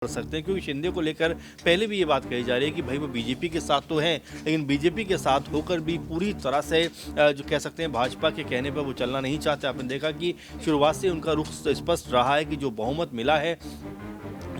कर सकते हैं, क्योंकि शिंदे को लेकर पहले भी ये बात कही जा रही है कि भाई वो बीजेपी के साथ तो हैं, लेकिन बीजेपी के साथ होकर भी पूरी तरह से जो कह सकते हैं भाजपा के कहने पर वो चलना नहीं चाहते। आपने देखा कि शुरुआत से उनका रुख स्पष्ट रहा है कि जो बहुमत मिला है,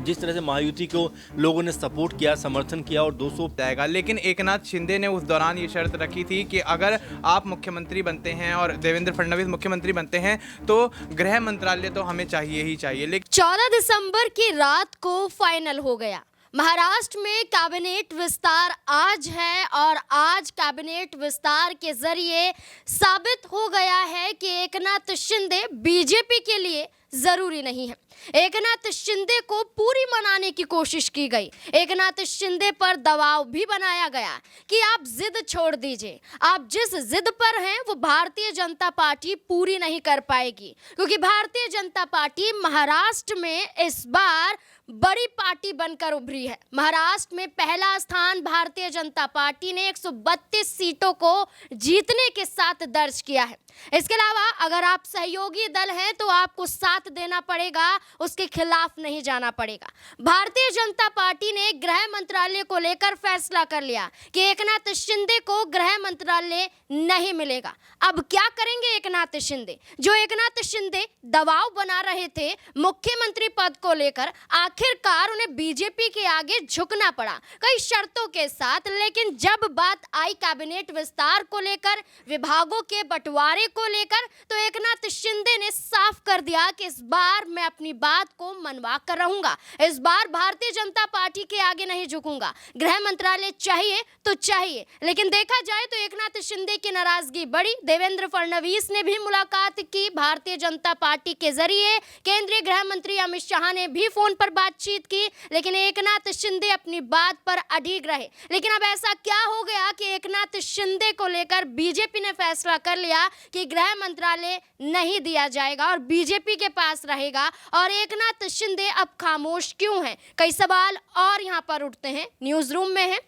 जिस तरह से महायुति को लोगों ने सपोर्ट किया, समर्थन किया और 200 जाएगा। लेकिन एकनाथ शिंदे ने उस दौरान ये शर्त रखी थी कि अगर आप मुख्यमंत्री बनते हैं और देवेंद्र फडणवीस मुख्यमंत्री बनते हैं तो गृह मंत्रालय तो हमें चाहिए ही चाहिए। लेकिन 14 दिसंबर की रात को फाइनल हो गया। महाराष्ट्र में कैबिनेट विस्तार आज है और आज कैबिनेट विस्तार के जरिए साबित हो गया है कि एकनाथ शिंदे बीजेपी के लिए जरूरी नहीं है। एकनाथ शिंदे को पूरी मनाने की कोशिश की गई। एकनाथ शिंदे पर दबाव भी बनाया गया कि आप जिद छोड़ दीजिए, आप जिस जिद पर हैं वो भारतीय जनता पार्टी पूरी नहीं कर पाएगी, क्योंकि भारतीय जनता पार्टी महाराष्ट्र में इस बार बड़ी पार्टी बनकर उभरी है। महाराष्ट्र में पहला स्थान भारतीय जनता पार्टी ने 132 सीटों को जीतने के साथ दर्ज किया है। इसके अलावा अगर आप सहयोगी दल हैं तो आपको साथ देना पड़ेगा, उसके खिलाफ नहीं जाना पड़ेगा। भारतीय जनता पार्टी ने गृह मंत्रालय को लेकर फैसला कर लिया कि एकनाथ शिंदे को गृह मंत्रालय नहीं मिलेगा। अब क्या करेंगे एकनाथ शिंदे? जो एकनाथ शिंदे दबाव बना रहे थे मुख्यमंत्री पद को लेकर, आखिरकार उन्हें बीजेपी के आगे झुकना पड़ा कई शर्तों के साथ। लेकिन जब बात आई कैबिनेट विस्तार को लेकर, विभागों के बंटवारे को लेकर, तो एकनाथ शिंदे ने साफ कर दिया कि इस बार मैं अपनी बात को मनवा कर रहूंगा, इस बार भारतीय जनता पार्टी के आगे नहीं झुकूंगा। गृह मंत्रालय चाहिए तो चाहिए। लेकिन देखा जाए तो एकनाथ शिंदे की नाराजगी बढ़ी। देवेंद्र फडणवीस ने भी मुलाकात की भारतीय जनता पार्टी के जरिए, केंद्रीय गृह मंत्री अमित शाह ने भी फोन पर बातचीत की, लेकिन एकनाथ शिंदे अपनी बात पर अडिग रहे। लेकिन अब ऐसा क्या हो गया कि एकनाथ शिंदे को लेकर बीजेपी ने फैसला कर लिया कि गृह मंत्रालय नहीं दिया जाएगा और बीजेपी के पास रहेगा। और एकनाथ शिंदे अब खामोश क्यों हैं? कई सवाल और यहां पर उठते हैं। न्यूज रूम में है,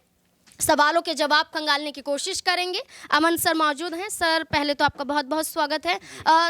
सवालों के जवाब खंगालने की कोशिश करेंगे। अमन सर मौजूद हैं। सर, पहले तो आपका बहुत बहुत स्वागत है।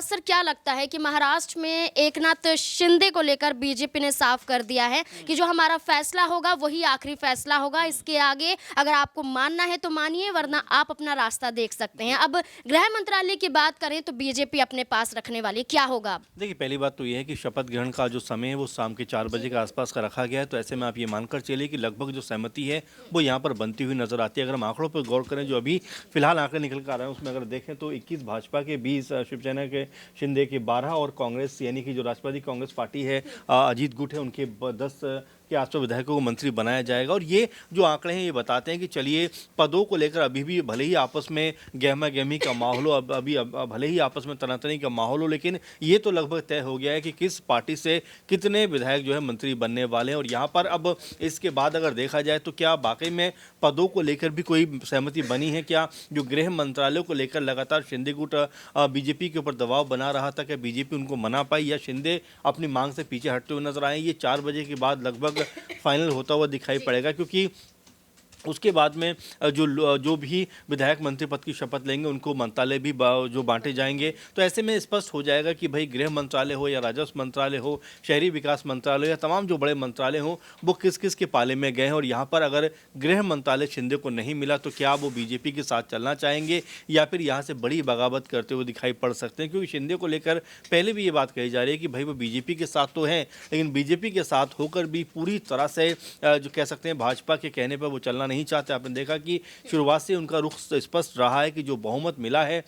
सर, क्या लगता है कि महाराष्ट्र में एकनाथ शिंदे को लेकर बीजेपी ने साफ कर दिया है कि जो हमारा फैसला होगा वही आखिरी फैसला होगा, इसके आगे अगर आपको मानना है तो मानिए, वरना आप अपना रास्ता देख सकते हैं। अब गृह मंत्रालय की बात करें तो बीजेपी अपने पास रखने वाली, क्या होगा? देखिए, पहली बात तो ये है कि शपथ ग्रहण का जो समय है वो शाम के 4 बजे के आसपास का रखा गया है, तो ऐसे में आप ये मानकर चलिए कि लगभग जो सहमति है वो यहाँ पर बनती हुई नजर आती है। अगर हम आंकड़ों पर गौर करें, जो अभी फिलहाल आंकड़े निकल कर आ रहे हैं, उसमें अगर देखें तो 21 भाजपा के, 20 शिवसेना के शिंदे के, 12 और कांग्रेस यानी कि जो राष्ट्रवादी कांग्रेस पार्टी है, अजीत गुट है, उनके 10 के आसपास विधायकों को मंत्री बनाया जाएगा। और ये जो आंकड़े हैं ये बताते हैं कि चलिए, पदों को लेकर अभी भी भले ही आपस में गहमा गहमी का माहौल हो, अभी भले ही आपस में तनातनी का माहौल हो, लेकिन ये तो लगभग तय हो गया है कि किस पार्टी से कितने विधायक जो है मंत्री बनने वाले हैं। और यहाँ पर अब इसके बाद अगर देखा जाए तो क्या वाकई में पदों को लेकर भी कोई सहमति बनी है? क्या जो गृह मंत्रालय को लेकर लगातार शिंदे गुट बीजेपी के ऊपर दबाव बना रहा था, क्या बीजेपी उनको मना पाई या शिंदे अपनी मांग से पीछे हटते हुए नजर आए? ये 4 बजे के बाद लगभग फाइनल होता हुआ दिखाई पड़ेगा, क्योंकि उसके बाद में जो भी विधायक मंत्री पद की शपथ लेंगे उनको मंत्रालय भी जो बांटे जाएंगे। तो ऐसे में स्पष्ट हो जाएगा कि भाई गृह मंत्रालय हो या राजस्व मंत्रालय हो, शहरी विकास मंत्रालय या तमाम जो बड़े मंत्रालय हों वो किस किस के पाले में गए हैं। और यहाँ पर अगर गृह मंत्रालय शिंदे को नहीं मिला तो क्या वो बीजेपी के साथ चलना चाहेंगे या फिर यहाँ से बड़ी बगावत करते हुए दिखाई पड़ सकते हैं? क्योंकि शिंदे को लेकर पहले भी ये बात कही जा रही है कि भाई वो बीजेपी के साथ तो हैं, लेकिन बीजेपी के साथ होकर भी पूरी तरह से जो कह सकते हैं भाजपा के कहने पर वो चलना नहीं चाहते। आपने देखा कि शुरुआत से उनका रुख स्पष्ट रहा है कि जो बहुमत मिला है,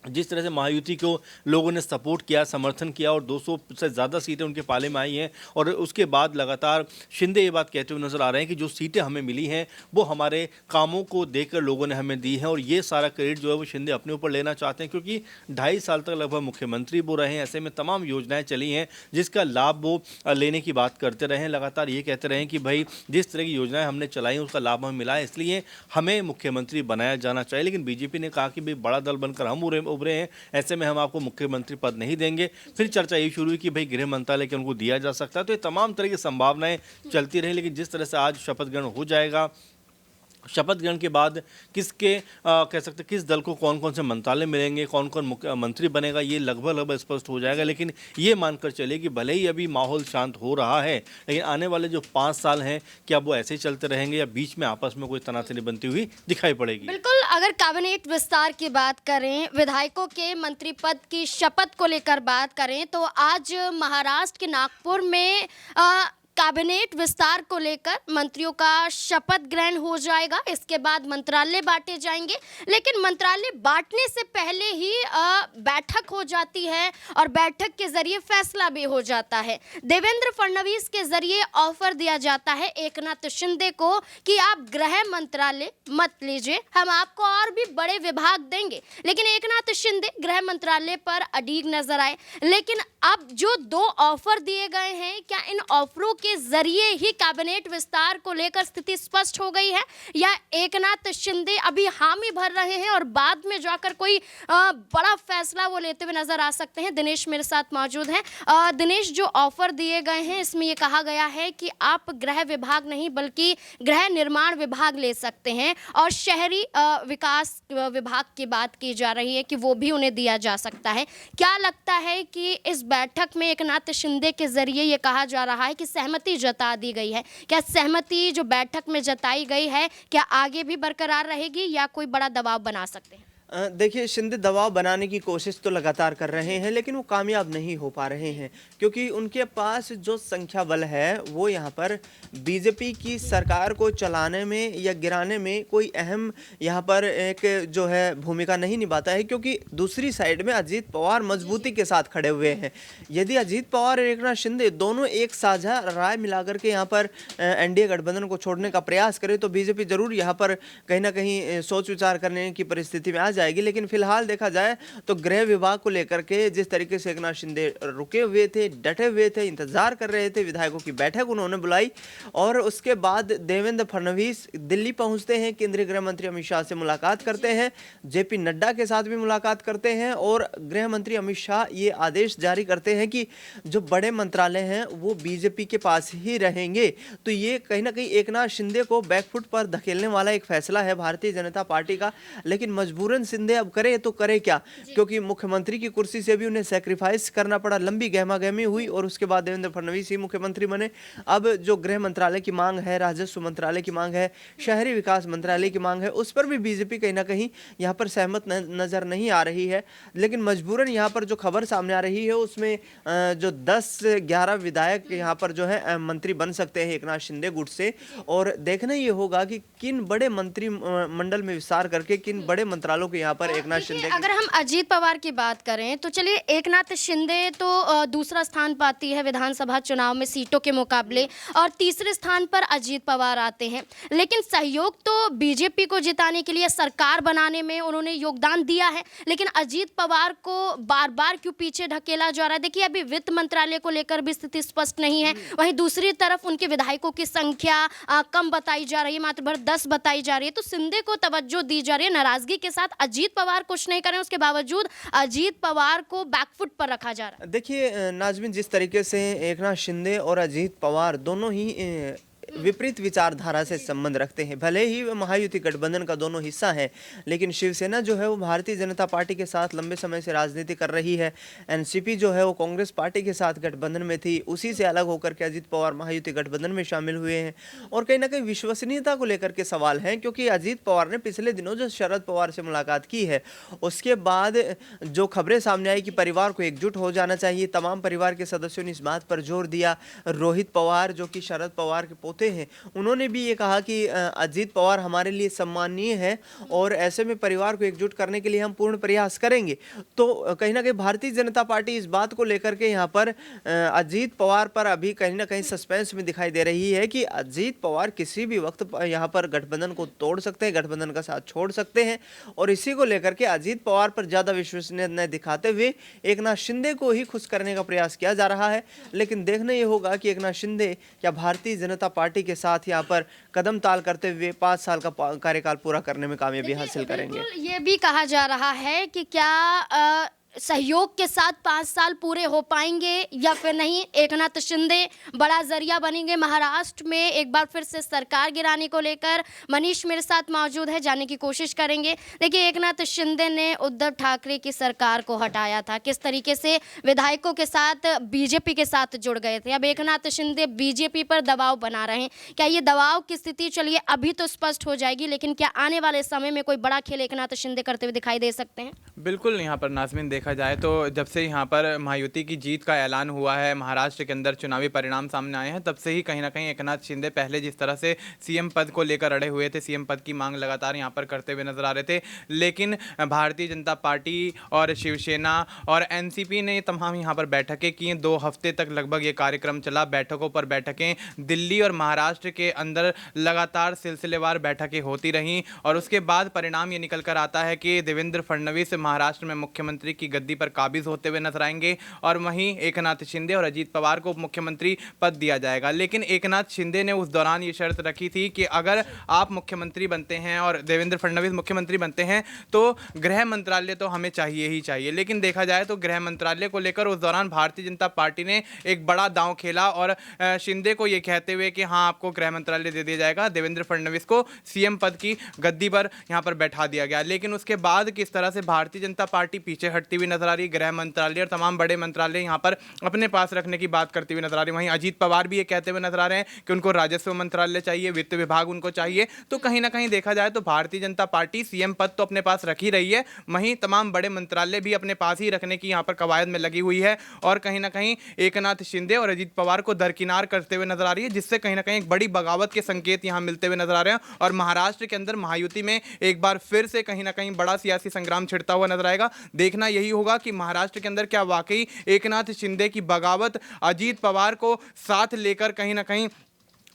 जिस तरह से महायुति को लोगों ने सपोर्ट किया, समर्थन किया और 200 से ज़्यादा सीटें उनके पाले में आई हैं। और उसके बाद लगातार शिंदे ये बात कहते हुए नजर आ रहे हैं कि जो सीटें हमें मिली हैं वो हमारे कामों को देखकर लोगों ने हमें दी हैं, और ये सारा क्रेडिट जो है वो शिंदे अपने ऊपर लेना चाहते हैं, क्योंकि 2.5 साल तक लगभग मुख्यमंत्री वो रहे हैं। ऐसे में तमाम योजनाएँ चली हैं जिसका लाभ वो लेने की बात करते रहे हैं। लगातार ये कहते रहे कि भाई जिस तरह की योजनाएँ हमने चलाई उसका लाभ हमें मिला है, इसलिए हमें मुख्यमंत्री बनाया जाना चाहिए। लेकिन बीजेपी ने कहा कि भाई बड़ा दल बनकर हम उभरे हैं, ऐसे में हम आपको मुख्यमंत्री पद नहीं देंगे। फिर चर्चा ये शुरू हुई कि भाई गृह मंत्रालय के उनको दिया जा सकता है। तो ये तमाम तरह की संभावनाएं चलती रही, लेकिन जिस तरह से आज शपथ ग्रहण हो जाएगा शपथ ग्रहण के बाद कह सकते हैं किस दल को कौन कौन से मंत्रालय मिलेंगे, कौन कौन मुख्यमंत्री बनेगा, ये लगभग स्पष्ट हो जाएगा। लेकिन ये मानकर चले कि भले ही अभी माहौल शांत हो रहा है, लेकिन आने वाले जो 5 साल हैं क्या वो ऐसे ही चलते रहेंगे या बीच में आपस में कोई तनातनी बनती हुई दिखाई पड़ेगी? बिल्कुल, अगर कैबिनेट विस्तार की बात करें, विधायकों के मंत्री पद की शपथ को लेकर बात करें, तो आज महाराष्ट्र के नागपुर में कैबिनेट विस्तार को लेकर मंत्रियों का शपथ ग्रहण हो जाएगा। इसके बाद मंत्रालय बांटे जाएंगे, लेकिन मंत्रालय बांटने से पहले ही बैठक हो जाती है और बैठक के जरिए फैसला भी हो जाता है। देवेंद्र फडणवीस के जरिए ऑफर दिया जाता है एकनाथ शिंदे को कि आप गृह मंत्रालय मत लीजिए, हम आपको और भी बड़े विभाग देंगे। लेकिन एकनाथ शिंदे गृह मंत्रालय पर अड़िग नजर आए। लेकिन अब जो 2 ऑफर दिए गए हैं, क्या इन ऑफरों के जरिए ही कैबिनेट विस्तार को लेकर स्थिति स्पष्ट हो गई है, या एकनाथ शिंदे अभी हामी भर रहे हैं और बाद में जाकर कोई बड़ा फैसला वो लेते हुए नजर आ सकते हैं? दिनेश मेरे साथ मौजूद हैं। दिनेश, जो ऑफर दिए गए हैं इसमें ये कहा गया है कि आप गृह विभाग नहीं बल्कि गृह निर्माण विभाग ले सकते हैं, और शहरी विकास विभाग की बात की जा रही है कि वो भी उन्हें दिया जा सकता है। क्या लगता है कि इस बैठक में एकनाथ शिंदे के जरिए ये कहा जा रहा है कि सहमति जता दी गई है, क्या सहमति जो बैठक में जताई गई है क्या आगे भी बरकरार रहेगी या कोई बड़ा दबाव बना सकते हैं? देखिए, शिंदे दबाव बनाने की कोशिश तो लगातार कर रहे हैं, लेकिन वो कामयाब नहीं हो पा रहे हैं, क्योंकि उनके पास जो संख्या बल है वो यहाँ पर बीजेपी की सरकार को चलाने में या गिराने में कोई अहम यहाँ पर एक जो है भूमिका नहीं निभाता है, क्योंकि दूसरी साइड में अजीत पवार मजबूती के साथ खड़े हुए हैं। यदि अजीत पवार और एकनाथ शिंदे दोनों एक साझा राय मिलाकर के यहाँ पर एनडीए गठबंधन को छोड़ने का प्रयास करें तो बीजेपी जरूर यहाँ पर कहीं ना कहीं सोच विचार करने की परिस्थिति में आ जाएगी। लेकिन फिलहाल देखा जाए तो गृह विभाग को लेकर के जिस तरीके से एकनाथ शिंदे रुके हुए थे, डटे हुए थे, इंतजार कर रहे थे, विधायकों की बैठक उन्होंने बुलाई और उसके बाद देवेंद्र फडणवीस दिल्ली पहुंचते हैं, केंद्रीय गृह मंत्री अमित शाह से मुलाकात करते हैं, जेपी नड्डा के साथ भी मुलाकात करते हैं और गृह मंत्री अमित शाह ये आदेश जारी करते हैं कि जो बड़े मंत्रालय हैं वो बीजेपी के पास ही रहेंगे। तो ये कहीं ना कहीं एकनाथ शिंदे को बैकफुट पर धकेलने वाला एक फैसला है भारतीय जनता पार्टी का। लेकिन मजबूरन शिंदे अब करे तो करे क्या, क्योंकि मुख्यमंत्री की कुर्सी से भी उन्हें सैक्रिफाइस करना पड़ा, लंबी गहमा गहमी हुई और उसके बाद देवेंद्र फडणवीस ही मुख्यमंत्री बने। अब जो गृह मंत्रालय की मांग है, राजस्व मंत्रालय की मांग है, शहरी विकास मंत्रालय की मांग है, उस पर भी बीजेपी कहीं ना कहीं यहाँ पर सहमत नजर नहीं आ रही है। लेकिन मजबूरन यहाँ पर जो खबर सामने आ रही है उसमें जो 10-11 विधायक यहाँ पर जो है मंत्री बन सकते हैं एकनाथ शिंदे गुट से, और देखना ये होगा कि किन बड़े मंत्री मंडल में विस्तार करके किन बड़े मंत्रालयों के यहाँ पर एकनाथ शिंदे। अगर हम अजीत पवार की बात करें तो चलिए, एकनाथ शिंदे तो दूसरा स्थान पाती है विधानसभा चुनाव में सीटों के मुकाबले, और तीसरे स्थान पर अजीत पवार आते हैं। लेकिन सहयोग तो बीजेपी को जिताने के लिए, सरकार बनाने में उन्होंने योगदान दिया है, लेकिन अजीत पवार को बार बार क्यों पीछे ढकेला जा रहा है? देखिए, अभी वित्त मंत्रालय को लेकर भी स्थिति स्पष्ट नहीं है, वहीं दूसरी तरफ उनके विधायकों की संख्या कम बताई जा रही है, मात्र भर 10 बताई जा रही है। तो शिंदे को तवज्जो दी जा रही है, नाराजगी के साथ अजीत पवार कुछ नहीं करें उसके बावजूद अजीत पवार को बैकफुट पर रखा जा रहा है। देखिए नाज़मीन, जिस तरीके से एकनाथ शिंदे और अजीत पवार दोनों ही विपरीत विचारधारा से संबंध रखते हैं, भले ही वे महायुति गठबंधन का दोनों हिस्सा है, लेकिन शिवसेना जो है वो भारतीय जनता पार्टी के साथ लंबे समय से राजनीति कर रही है। एनसीपी जो है वो कांग्रेस पार्टी के साथ गठबंधन में थी, उसी से अलग होकर के अजीत पवार महायुति गठबंधन में शामिल हुए हैं। और कहीं ना कहीं विश्वसनीयता को लेकर के सवाल हैं, क्योंकि अजीत पवार ने पिछले दिनों जो शरद पवार से मुलाकात की है उसके बाद जो खबरें सामने आई कि परिवार को एकजुट हो जाना चाहिए, तमाम परिवार के सदस्यों ने इस बात पर जोर दिया। रोहित पवार जो कि शरद पवार के पोते हैं, उन्होंने भी ये कहा कि अजीत पवार हमारे लिए सम्माननीय है और ऐसे में परिवार को एकजुट करने के लिए हम पूर्ण प्रयास करेंगे। तो कहीं ना कहीं भारतीय जनता पार्टी इस बात को लेकर के यहाँ पर अजीत पवार पर अभी कहीं ना कहीं सस्पेंस में दिखाई दे रही है कि अजीत पवार किसी भी वक्त यहाँ पर गठबंधन को तोड़ सकते हैं, गठबंधन का साथ छोड़ सकते हैं, और इसी को लेकर के अजीत पवार पर ज़्यादा विश्वसनीयता दिखाते हुए एकनाथ शिंदे को ही खुश करने का प्रयास किया जा रहा है। लेकिन देखना ये होगा कि एकनाथ शिंदे या भारतीय जनता पार्टी के साथ यहाँ पर कदम ताल करते हुए 5 साल का कार्यकाल पूरा करने में कामयाबी हासिल करेंगे। ये भी कहा जा रहा है कि क्या सहयोग के साथ 5 साल पूरे हो पाएंगे या फिर नहीं। एकनाथ शिंदे बड़ा जरिया बनेंगे महाराष्ट्र में एक बार फिर से सरकार गिराने को लेकर। मनीष मेरे साथ मौजूद है, जानने की कोशिश करेंगे। देखिए, एकनाथ शिंदे ने उद्धव ठाकरे की सरकार को हटाया था, किस तरीके से विधायकों के साथ बीजेपी के साथ जुड़ गए थे। अब एकनाथ शिंदे बीजेपी पर दबाव बना रहे हैं। क्या ये दबाव की स्थिति, चलिए अभी तो स्पष्ट हो जाएगी, लेकिन क्या आने वाले समय में कोई बड़ा खेल एकनाथ शिंदे करते हुए दिखाई दे सकते हैं? बिल्कुल, यहाँ पर नाज़मीन देखा जाए तो जब से यहाँ पर महायुति की जीत का ऐलान हुआ है, महाराष्ट्र के अंदर चुनावी परिणाम सामने आए हैं, तब से ही कहीं ना कहीं एकनाथ शिंदे पहले जिस तरह से सीएम पद को लेकर अड़े हुए थे, सीएम पद की मांग लगातार यहाँ पर करते हुए नजर आ रहे थे, लेकिन भारतीय जनता पार्टी और शिवसेना और एनसीपी ने तमाम यहाँ पर बैठकें की। 2 हफ्ते तक लगभग ये कार्यक्रम चला, बैठकों पर बैठकें, दिल्ली और महाराष्ट्र के अंदर लगातार सिलसिलेवार बैठकें होती रहीं और उसके बाद परिणाम ये निकल कर आता है कि देवेंद्र फडणवीस महाराष्ट्र में मुख्यमंत्री की गद्दी पर काबिज होते हुए नजर आएंगे और वहीं एकनाथ शिंदे और अजीत पवार को मुख्यमंत्री पद दिया जाएगा। लेकिन एकनाथ शिंदे ने उस दौरान ये शर्त रखी थी कि अगर आप मुख्यमंत्री बनते हैं और देवेंद्र फडणवीस मुख्यमंत्री बनते हैं तो गृह मंत्रालय तो हमें चाहिए ही चाहिए। लेकिन देखा जाए तो गृह मंत्रालय को लेकर उस दौरान भारतीय जनता पार्टी ने एक बड़ा दांव खेला और शिंदे को ये कहते हुए कि हाँ, आपको गृह मंत्रालय दे दिया जाएगा, देवेंद्र फडणवीस को सीएम पद की गद्दी पर यहाँ पर बैठा दिया गया। लेकिन उसके बाद किस तरह से भारतीय जनता पार्टी पीछे हटती हुई नजर आ रही, गृह मंत्रालय और तमाम बड़े मंत्रालय यहाँ पर अपने पास रखने की बात करती हुई नजर आ रही। वहीं अजीत पवार भी ये कहते हुए नजर आ रहे हैं कि उनको राजस्व मंत्रालय चाहिए, वित्त विभाग उनको चाहिए। तो कहीं ना कहीं देखा जाए तो भारतीय जनता पार्टी सीएम पद तो अपने पास रख ही रही है, वहीं तमाम बड़े मंत्रालय भी अपने पास ही रखने की यहाँ पर कवायद में लगी हुई है और कहीं ना कहीं एकनाथ शिंदे और अजीत पवार को दरकिनार करते हुए नजर आ रही है, जिससे कहीं ना कहीं एक बड़ी बगावत के संकेत यहाँ मिलते हुए नजर आ रहे हैं और महाराष्ट्र के अंदर महायुति में एक बार फिर से कहीं ना कहीं बड़ा सियासी संग्राम छिड़ता हुआ नजर आएगा। देखना यही होगा कि महाराष्ट्र के अंदर क्या वाकई एकनाथ शिंदे की बगावत अजीत पवार को साथ लेकर कहीं ना कहीं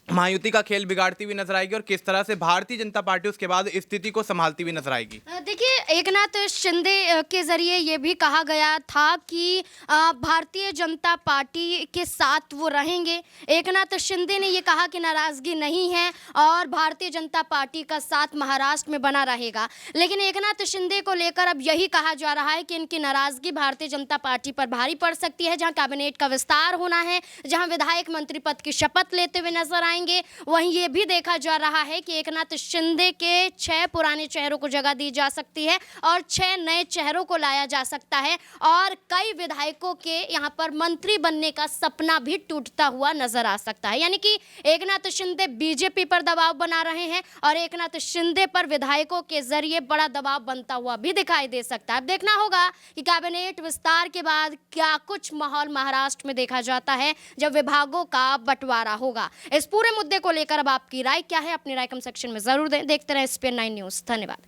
महायुति का खेल बिगाड़ती हुई नजर आएगी और किस तरह से भारतीय जनता पार्टी उसके बाद स्थिति को संभालती हुई नजर आएगी। देखिए, एकनाथ शिंदे के जरिए ये भी कहा गया था कि भारतीय जनता पार्टी के साथ वो रहेंगे। एकनाथ शिंदे ने ये कहा कि नाराजगी नहीं है और भारतीय जनता पार्टी का साथ महाराष्ट्र में बना रहेगा। लेकिन एकनाथ शिंदे को लेकर अब यही कहा जा रहा है कि इनकी नाराजगी भारतीय जनता पार्टी पर भारी पड़ सकती है, जहां कैबिनेट का विस्तार होना है, जहां विधायक मंत्री पद की शपथ लेते हुए नजर आएंगे। वहीं ये भी देखा जा रहा है कि एकनाथ शिंदे के 6 पुराने चेहरों को जगह दी जा सकती है और 6 नए चेहरों को लाया जा सकता है और कई विधायकों के यहाँ पर मंत्री बनने का सपना भी टूटता हुआ नजर आ सकता है। यानी कि एकनाथ शिंदे बीजेपी पर दबाव बना रहे हैं और एकनाथ शिंदे पर विधायकों के जरिए बड़ा दबाव बनता हुआ भी दिखाई दे सकता है। अब देखना होगा कि कैबिनेट विस्तार के बाद क्या कुछ माहौल महाराष्ट्र में देखा जाता है जब विभागों का बंटवारा होगा। इस पूरे मुद्दे को लेकर अब आपकी राय क्या है? अपनी राय कमेंट सेक्शन में जरूर दें। देखते रहें SPN9 न्यूज़। धन्यवाद।